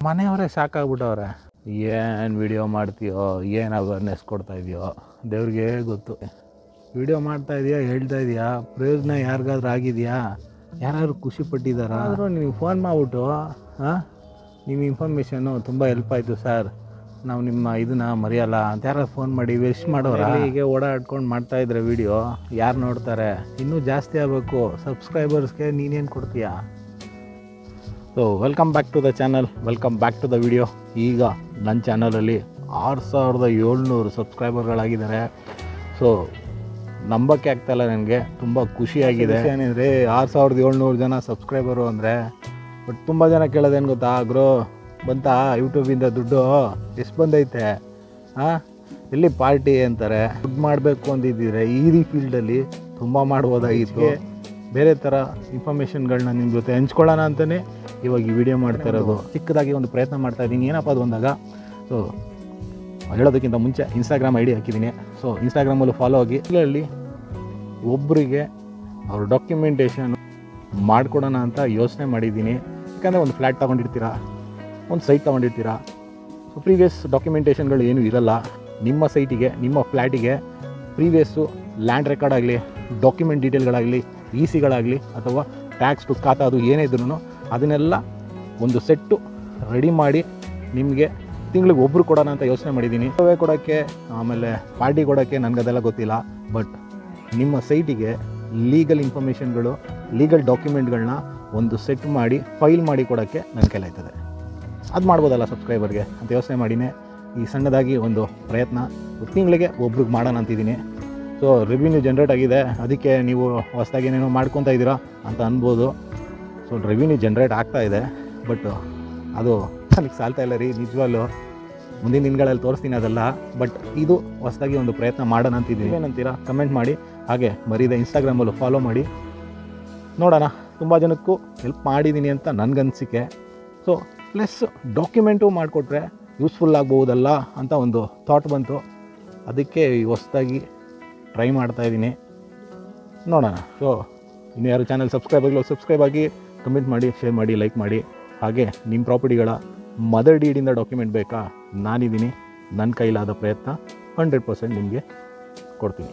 ಮನೆಯವರೇ ಸಾಕಾಗ್ಬಿಟ್ಟವ್ರೆ. ಏನು ವಿಡಿಯೋ ಮಾಡ್ತೀಯೋ, ಏನು ಅವೇರ್ನೆಸ್ ಕೊಡ್ತಾ ಇದೆಯೋ ದೇವ್ರಿಗೆ ಗೊತ್ತು. ವಿಡಿಯೋ ಮಾಡ್ತಾ ಇದೆಯಾ, ಹೇಳ್ತಾ ಇದೆಯಾ, ಪ್ರಯೋಜನ ಯಾರಿಗಾದ್ರೂ ಆಗಿದೆಯಾ, ಯಾರಾದ್ರು ಖುಷಿ ಪಟ್ಟಿದ್ದಾರಾ? ಆದರೂ ನಿಮಗೆ ಫೋನ್ ಮಾಡಿಬಿಟ್ಟು ನಿಮ್ಮ ಇನ್ಫಾರ್ಮೇಷನ್ನು ತುಂಬ ಹೆಲ್ಪ್ ಆಯಿತು ಸರ್, ನಾವು ನಿಮ್ಮ ಇದನ್ನ ಮರೆಯಲ್ಲ ಅಂತ ಯಾರು ಫೋನ್ ಮಾಡಿ ವಿಶ್ ಮಾಡೋರು. ಹೀಗೆ ಓಡಾಡ್ಕೊಂಡು ಮಾಡ್ತಾಯಿದ್ರೆ ವಿಡಿಯೋ ಯಾರು ನೋಡ್ತಾರೆ? ಇನ್ನೂ ಜಾಸ್ತಿ ಆಗಬೇಕು. ಸಬ್ಸ್ಕ್ರೈಬರ್ಸ್ಗೆ ನೀನೇನು ಕೊಡ್ತೀಯಾ? So welcome back to the channel, welcome back to the video. ಈಗ ನನ್ನ ಚಾನಲಲ್ಲಿ 6700 ಸಬ್ಸ್ಕ್ರೈಬರ್ಗಳಾಗಿದ್ದಾರೆ. ಸೊ ನಂಬಕ್ಕೆ ಆಗ್ತಾಯಿಲ್ಲ, ನನಗೆ ತುಂಬ ಖುಷಿಯಾಗಿದೆ. ಏನಿದ್ರೆ 6700 ಜನ ಸಬ್ಸ್ಕ್ರೈಬರು ಅಂದರೆ. ಬಟ್ ತುಂಬ ಜನ ಕೇಳೋದೇನು ಗೊತ್ತಾ, ಗ್ರೋ ಬಂತಾ ಯೂಟ್ಯೂಬಿಂದ ದುಡ್ಡು, ಎಷ್ಟು ಬಂದೈತೆ, ಎಲ್ಲಿ ಪಾರ್ಟಿ ಅಂತಾರೆ. ದುಡ್ಡು ಮಾಡಬೇಕು ಅಂದಿದ್ದರೆ ಈ ಫೀಲ್ಡಲ್ಲಿ ತುಂಬ ಮಾಡ್ಬೋದಾಗಿತ್ತು. ಬೇರೆ ಥರ ಇನ್ಫಾರ್ಮೇಷನ್ಗಳನ್ನ ನಿಮ್ಮ ಜೊತೆ ಹಂಚ್ಕೊಳ್ಳೋಣ ಅಂತಲೇ ಇವಾಗ ಈ ವಿಡಿಯೋ ಮಾಡ್ತಾ ಇರೋದು. ಚಿಕ್ಕದಾಗಿ ಒಂದು ಪ್ರಯತ್ನ ಮಾಡ್ತಾಯಿದ್ದೀನಿ. ಏನಪ್ಪ ಅದು ಅಂದಾಗ, ಸೊ ಹೇಳೋದಕ್ಕಿಂತ ಮುಂಚೆ ಇನ್ಸ್ಟಾಗ್ರಾಮ್ ಐ ಡಿ ಹಾಕಿದ್ದೀನಿ. ಸೊ ಇನ್ಸ್ಟಾಗ್ರಾಮಲ್ಲೂ ಫಾಲೋ ಆಗಿ. ಇದರಲ್ಲಿ ಒಬ್ಬರಿಗೆ ಅವ್ರ ಡಾಕ್ಯುಮೆಂಟೇಷನ್ ಮಾಡಿಕೊಡೋಣ ಅಂತ ಯೋಚನೆ ಮಾಡಿದ್ದೀನಿ. ಯಾಕಂದರೆ ಒಂದು ಫ್ಲ್ಯಾಟ್ ತೊಗೊಂಡಿರ್ತೀರಾ, ಒಂದು ಸೈಟ್ ತೊಗೊಂಡಿರ್ತೀರಾ. ಸೊ ಪ್ರೀವಿಯಸ್ ಡಾಕ್ಯುಮೆಂಟೇಷನ್ಗಳು ಏನೂ ಇರಲ್ಲ. ನಿಮ್ಮ ಸೈಟಿಗೆ, ನಿಮ್ಮ ಫ್ಲ್ಯಾಟಿಗೆ ಪ್ರೀವಿಯಸ್ಸು ಲ್ಯಾಂಡ್ ರೆಕಾರ್ಡ್ ಆಗಲಿ, ಡಾಕ್ಯುಮೆಂಟ್ ಡೀಟೇಲ್ಗಳಾಗಲಿ, ಗಳಾಗಲಿ ಅಥವಾ ಟ್ಯಾಕ್ಸ್ ಖಾತಾ ಅದು ಏನೇ ಇದ್ರೂ ಅದನ್ನೆಲ್ಲ ಒಂದು ಸೆಟ್ಟು ರೆಡಿ ಮಾಡಿ ನಿಮಗೆ ತಿಂಗಳಿಗೆ ಒಬ್ಬರು ಕೊಡೋಣ ಅಂತ ಯೋಚನೆ ಮಾಡಿದ್ದೀನಿ. ಕೊಡೋಕ್ಕೆ, ಆಮೇಲೆ ಪಾರ್ಟಿ ಕೊಡೋಕ್ಕೆ ನನಗದೆಲ್ಲ ಗೊತ್ತಿಲ್ಲ. ಬಟ್ ನಿಮ್ಮ ಸೈಟಿಗೆ ಲೀಗಲ್ ಇನ್ಫಾರ್ಮೇಷನ್ಗಳು, ಲೀಗಲ್ ಡಾಕ್ಯುಮೆಂಟ್ಗಳನ್ನ ಒಂದು ಸೆಟ್ ಮಾಡಿ ಫೈಲ್ ಮಾಡಿ ಕೊಡೋಕ್ಕೆ ನನ್ನ ಕೈಲಿ ಆಯ್ತದೆ. ಅದು ಮಾಡ್ಬೋದಲ್ಲ ಸಬ್ಸ್ಕ್ರೈಬರ್ಗೆ ಅಂತ ಯೋಚನೆ ಮಾಡಿನೇ ಈ ಸಣ್ಣದಾಗಿ ಒಂದು ಪ್ರಯತ್ನ. ತಿಂಗಳಿಗೆ ಒಬ್ರಿಗೆ ಮಾಡೋಣ ಅಂತಿದ್ದೀನಿ. ಸೊ ರೆವಿನ್ಯೂ ಜನ್ರೇಟ್ ಆಗಿದೆ, ಅದಕ್ಕೆ ನೀವು ಹೊಸದಾಗಿ ಏನೇನೋ ಮಾಡ್ಕೊತಾ ಇದ್ದೀರಾ ಅಂತ ಅನ್ಬೋದು. ಸೊ ರೆವಿನ್ಯೂ ಜನ್ರೇಟ್ ಆಗ್ತಾಯಿದೆ, ಬಟ್ ಅದು ನನಗೆ ಸಾಲ್ತಾ ಇಲ್ಲ ರೀ ನಿಜವಾಗ್ಲೂ. ಮುಂದಿನ ದಿನಗಳಲ್ಲಿ ತೋರಿಸ್ತೀನಿ ಅದೆಲ್ಲ. ಬಟ್ ಇದು ಹೊಸದಾಗಿ ಒಂದು ಪ್ರಯತ್ನ ಮಾಡೋಣ ಅಂತಿದ್ದೀನಿ. ಏನಂತೀರಾ ಕಮೆಂಟ್ ಮಾಡಿ. ಹಾಗೆ ಮರೀದೆ ಇನ್ಸ್ಟಾಗ್ರಾಮಲ್ಲೂ ಫಾಲೋ ಮಾಡಿ. ನೋಡೋಣ, ತುಂಬ ಜನಕ್ಕೂ ಹೆಲ್ಪ್ ಮಾಡಿದ್ದೀನಿ ಅಂತ ನನಗನ್ಸಿಕೆ. ಸೊ ಪ್ಲಸ್ ಡಾಕ್ಯುಮೆಂಟು ಮಾಡಿಕೊಟ್ರೆ ಯೂಸ್ಫುಲ್ ಆಗ್ಬೋದಲ್ಲ ಅಂತ ಒಂದು ಥಾಟ್ ಬಂತು. ಅದಕ್ಕೆ ಹೊಸದಾಗಿ ಟ್ರೈ ಮಾಡ್ತಾಯಿದ್ದೀನಿ. ನೋಡೋಣ. ಸೊ ಇನ್ನು ಯಾರು ಚಾನಲ್ ಸಬ್ಸ್ಕ್ರೈಬ್ ಆಗಿ, ಕಮೆಂಟ್ ಮಾಡಿ, ಶೇರ್ ಮಾಡಿ, ಲೈಕ್ ಮಾಡಿ. ಹಾಗೆ ನಿಮ್ಮ ಪ್ರಾಪರ್ಟಿಗಳ ಮದರ್ ಡೀಡಿಂದ ಡಾಕ್ಯುಮೆಂಟ್ ಬೇಕಾ? ನಾನಿದ್ದೀನಿ. ನನ್ನ ಕೈಲಾದ ಪ್ರಯತ್ನ 100% ನಿಮಗೆ ಕೊಡ್ತೀನಿ.